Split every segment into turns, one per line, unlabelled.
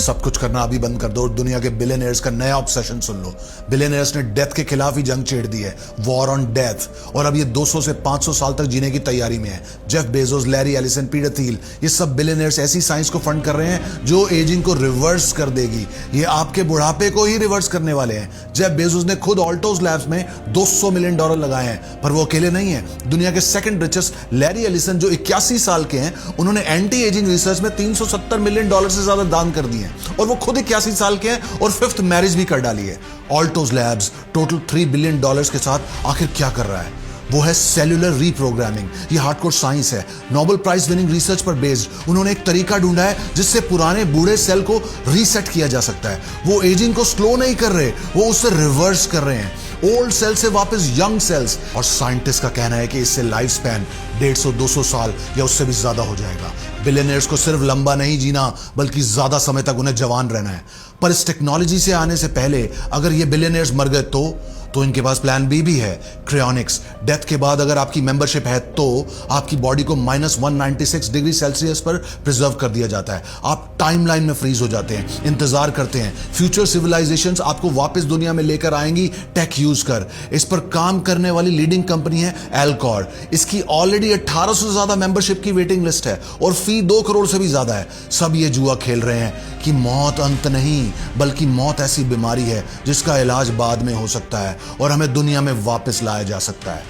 सब कुछ करना अभी बंद कर दो और दुनिया के बिलियनियर्स का नया ऑब्सेशन सुन लो। बिलियनियर्स ने डेथ के खिलाफ ही जंग छेड़ दी है, वॉर ऑन डेथ, और अब ये 200 से 500 साल तक जीने की तैयारी में है। Jeff Bezos, Larry Ellison, Peter Thiel, ये सब बिलियनियर्स ऐसी साइंस को फंड कर रहे हैं जो एजिंग को रिवर्स कर देगी। ये आपके बुढ़ापे को ही रिवर्स करने वाले हैं। जेफ बेजोस ने खुद ऑल्टोस लैब्स में $200 मिलियन लगाए हैं, पर वो अकेले नहीं है। दुनिया के सेकंड रिचेस्ट लैरी एलिसन जो 81 साल के हैं, उन्होंने एंटी एजिंग रिसर्च में $370 मिलियन से ज्यादा दान कर दिए हैं, और वो खुद 81 साल के हैं और 5th मैरिज भी कर डाली है। ऑल्टोस लैब्स टोटल $3 बिलियन के साथ आखिर क्या कर रहा है? वो है सेल्यूलर रीप्रोग्रामिंग। ये हार्डकोर साइंस है, नोबेल प्राइज विनिंग रिसर्च पर बेस्ड। उन्होंने एक तरीका ढूंढा है जिससे पुराने बूढ़े सेल को रीसेट किया जा सकता है। वो एजिंग को स्लो नहीं कर रहे, वो उससे रिवर्स कर रहे हैं, ओल्ड सेल से वापस यंग सेल्स। और साइंटिस्ट का कहना है कि इससे लाइफ स्पैन 150-200 साल या उससे भी ज्यादा हो जाएगा। बिलियनियर्स को सिर्फ लंबा नहीं जीना बल्कि ज्यादा समय तक उन्हें जवान रहना है। पर इस टेक्नोलॉजी से आने से पहले अगर ये बिलियनियर्स मर गए तो इनके पास प्लान बी भी है, क्रायोनिक्स। डेथ के बाद अगर आपकी मेंबरशिप है तो आपकी बॉडी को -196 डिग्री सेल्सियस पर प्रिजर्व कर दिया जाता है। आप टाइमलाइन में फ्रीज हो जाते हैं, इंतजार करते हैं। फ्यूचर सिविलाइजेशंस आपको वापस दुनिया में लेकर आएंगी टेक यूज कर। इस पर काम करने वाली लीडिंग कंपनी है एल्कॉर। इसकी ऑलरेडी 1800 से ज्यादा मेंबरशिप की वेटिंग लिस्ट है और फी 2 करोड़ से भी ज्यादा है। सब ये जुआ खेल रहे हैं कि मौत अंत नहीं, बल्कि मौत ऐसी बीमारी है जिसका इलाज बाद में हो सकता है और हमें दुनिया में वापस लाया जा सकता है।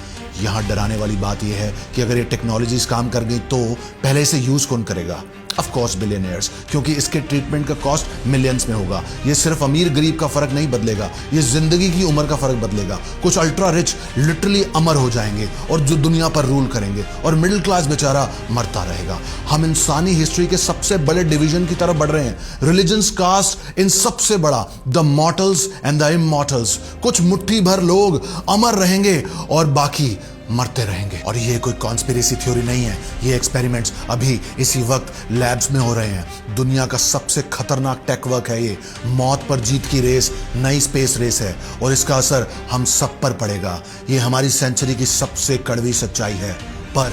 यहां डराने वाली बात यह है कि अगर ये टेक्नोलॉजीज काम कर गई तो पहले इसे यूज कौन करेगा? ऑफ कोर्स बिलियनियर्स, क्योंकि इसके ट्रीटमेंट का कॉस्ट मिलियंस में होगा। ये सिर्फ अमीर गरीब का फर्क नहीं बदलेगा, ये जिंदगी की उम्र का फर्क बदलेगा। कुछ अल्ट्रा रिच लिटरली अमर हो जाएंगे और जो दुनिया पर रूल करेंगे, और मिडिल क्लास बेचारा मरता रहेगा। हम इंसानी हिस्ट्री के सबसे बड़े डिवीजन की तरफ बढ़ रहे हैं। रिलीजन्स, कास्ट, इन सबसे बड़ा the mortals and the immortals. कुछ मुट्ठी भर लोग अमर रहेंगे और बाकी मरते रहेंगे। और ये कोई कॉन्स्पिरेसी थ्योरी नहीं है, ये एक्सपेरिमेंट्स अभी इसी वक्त लैब्स में हो रहे हैं। दुनिया का सबसे खतरनाक टेक वर्क है ये। मौत पर जीत की रेस नई स्पेस रेस है और इसका असर हम सब पर पड़ेगा। ये हमारी सेंचुरी की सबसे कड़वी सच्चाई है। पर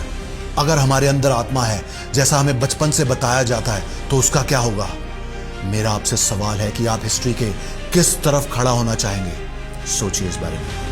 अगर हमारे अंदर आत्मा है, जैसा हमें बचपन से बताया जाता है, तो उसका क्या होगा? मेरा आपसे सवाल है कि आप हिस्ट्री के किस तरफ खड़ा होना चाहेंगे? सोचिए इस बारे में।